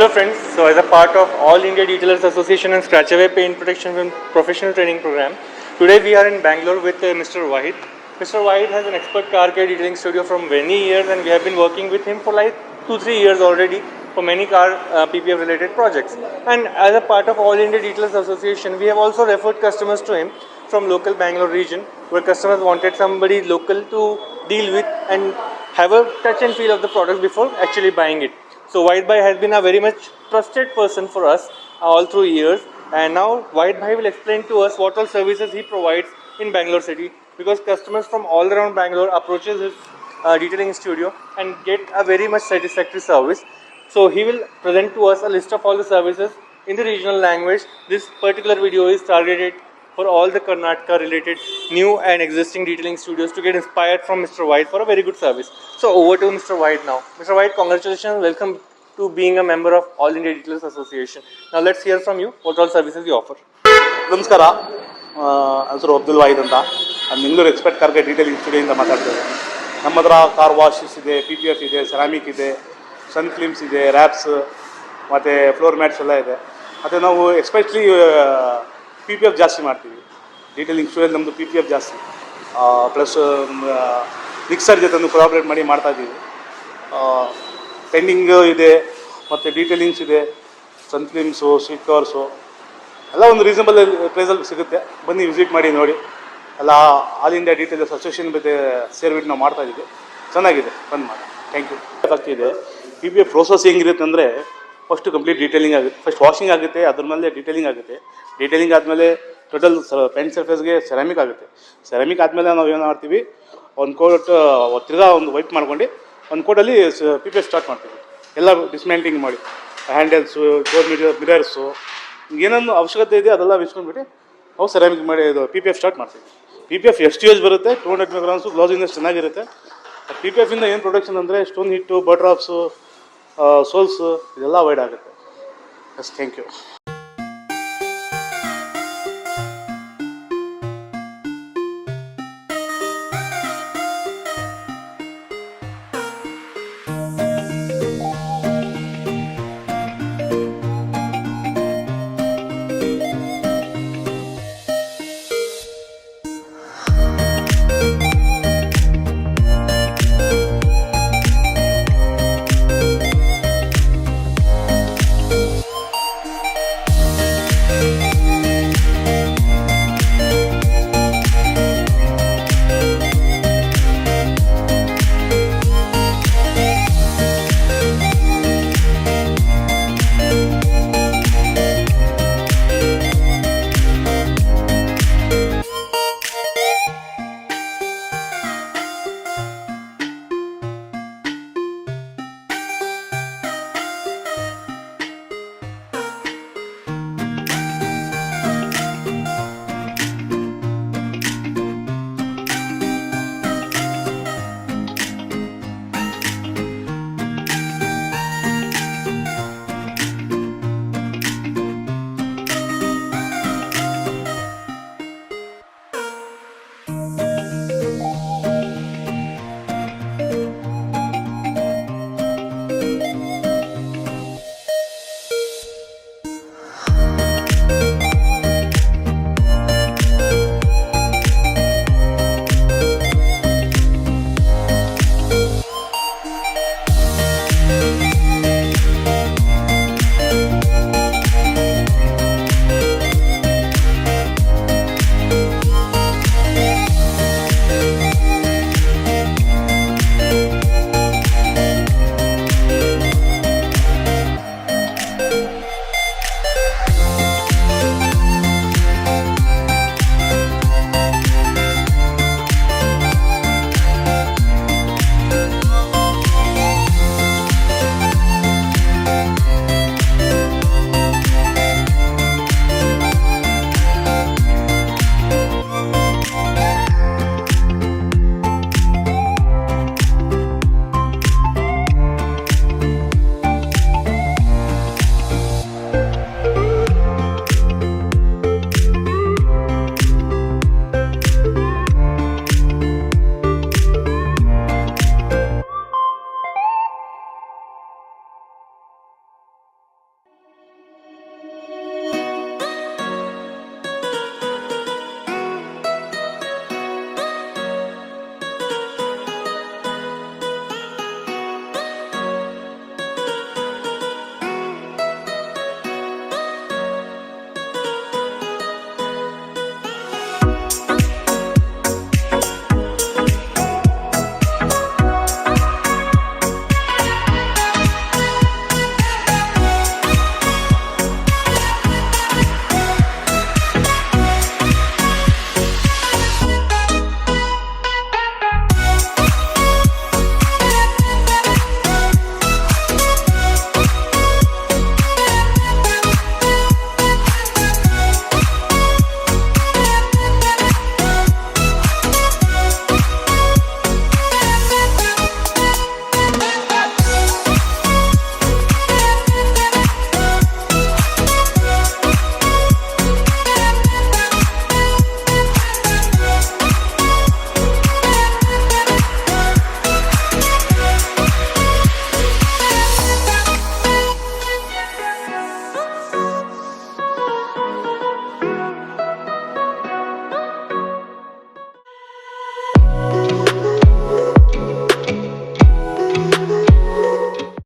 Hello friends, so as a part of All India Detailers Association and Skratchaway Paint Protection and Professional Training Program, today we are in Bangalore with Mr. Wahid. Mr. Wahid has an expert car care detailing studio from many years and we have been working with him for like 2-3 years already for many car PPF related projects. And as a part of All India Detailers Association, we have also referred customers to him from local Bangalore region where customers wanted somebody local to deal with and have a touch and feel of the product before actually buying it. So White Bhai has been a very much trusted person for us all through years, and now White Bhai will explain to us what all services he provides in Bangalore city, because customers from all around Bangalore approaches his detailing studio and get a very much satisfactory service. So he will present to us a list of all the services in the regional language. This particular video is targeted for all the Karnataka related new and existing detailing studios to get inspired from Mr. White for a very good service. So over to Mr. White now. Mr. White, congratulations, welcome to being a member of All India Detailers Association. Now let's hear from you what all services you offer. ನಮಸ್ಕಾರ, ಹೆಸರು ಅಬ್ದುಲ್ ವಾಹಿದ್ ಅಂತ. ನಾನು Bengaluru expert ಕಾರ್ಗೆ detailing ಸ್ಟುಡಿಯೋಯಿಂದ ಮಾತಾಡ್ತೇವೆ. ನಮ್ಮ ಹತ್ರ car washes ಇದೆ, PPF ಇದೆ, ceramic ಇದೆ, ಸನ್ ಫಿಲ್ಮ್ಸ್ ಇದೆ, ರ್ಯಾಪ್ಸ್ ಮತ್ತು ಫ್ಲೋರ್ ಮ್ಯಾಟ್ಸ್ ಎಲ್ಲ ಇದೆ. ಮತ್ತು ನಾವು ಎಸ್ಪೆಷಲಿ PPF ಜಾಸ್ತಿ ಮಾಡ್ತೀವಿ. ಡೀಟೇಲಿಂಗ್ ಸ್ಟುಡಿಯೋದಲ್ಲಿ ನಮ್ಮದು PPF ಜಾಸ್ತಿ, ಪ್ಲಸ್ ಮಿಕ್ಸರ್ ಜೊತೆ ಕೊಲಾಬ್ರೇಟ್ ಮಾಡಿ ಮಾಡ್ತಾಯಿದ್ದೀವಿ. ಪೆಂಡಿಂಗ್ ಇದೆ ಮತ್ತು ಡೀಟೇಲಿಂಗ್ಸ್ ಇದೆ, ಸನ್ ಫಿಲ್ಮ್ಸು, ಸೀಟ್ ಕವರ್ಸು ಎಲ್ಲ ಒಂದು ರೀಸನಬಲ್ ಪ್ರೈಸಲ್ಲಿ ಸಿಗುತ್ತೆ. ಬನ್ನಿ ವಿಸಿಟ್ ಮಾಡಿ ನೋಡಿ. ಎಲ್ಲ ಆಲ್ ಇಂಡಿಯಾ ಡೀಟೇಲ್ಸ್ ಅಸೋಸಿಯೇಷನ್ ಜೊತೆ ಸೇರಿಬಿಟ್ಟು ನಾವು ಮಾಡ್ತಾಯಿದ್ದೀವಿ. ಚೆನ್ನಾಗಿದೆ, ಬಂದು ಮಾಡಿ. Thank you. ಆಗ್ತಿದೆ PPF ಪ್ರೋಸೆಸ್ ಹೆಂಗಿರುತ್ತೆ ಅಂದರೆ, ಫಸ್ಟು ಕಂಪ್ಲೀಟ್ ಡೀಟೇಲಿಂಗ್ ಆಗುತ್ತೆ, ಫಸ್ಟ್ ವಾಷಿಂಗ್ ಆಗುತ್ತೆ, ಅದ್ರ ಮೇಲೆ ಡೀಟೇಲಿಂಗ್ ಆಗುತ್ತೆ. ಡೀಟೇಲಿಂಗ್ ಆದಮೇಲೆ ಟೋಟಲ್ ಪೆಂಟ್ ಸರ್ಫೇಸ್ಗೆ ಸೆರಾಮಿಕ್ ಆಗುತ್ತೆ. ಸೆರಾಮಿಕ್ ಆದಮೇಲೆ ನಾವು ಏನು ಮಾಡ್ತೀವಿ, ಒಂದು ಕೋಟ್ ತಿರ್ಗಾ ಒಂದು ವೈಪ್ ಮಾಡ್ಕೊಂಡು ಒಂದು ಕೋಟಲ್ಲಿ PPF ಸ್ಟಾರ್ಟ್ ಮಾಡ್ತೀವಿ. ಎಲ್ಲ ಡಿಸ್ಮ್ಯಾಂಟಿಂಗ್ ಮಾಡಿ ಹ್ಯಾಂಡಲ್ಸು, ಡೋರ್ ಮಿರರ್ಸು, ಏನೇನು ಅವಶ್ಯಕತೆ ಇದೆ ಅದೆಲ್ಲ ಬಿಚ್ಕೊಂಡ್ಬಿಟ್ಟು ನಾವು ಸೆರಾಮಿಕ್ ಮಾಡಿ ಇದು PPF ಸ್ಟಾರ್ಟ್ ಮಾಡ್ತೀವಿ. PPF ಎಷ್ಟು ಯೂಸ್ ಬರುತ್ತೆ, 200 ಮೈಕ್ರಾನ್ಸು, ಗ್ಲೌಸಿಂದ ಚೆನ್ನಾಗಿರುತ್ತೆ. PPFಿಂದ ಏನು ಪ್ರೊಡಕ್ಷನ್ ಅಂದರೆ ಸ್ಟೋನ್ ಹಿಟ್ಟು, ಬಟರ್ ಡ್ರಾಪ್ಸು, ಸೋಲ್ಸು ಇದೆಲ್ಲ ಅವಾಯ್ಡ್ ಆಗುತ್ತೆ. Yes, thank you.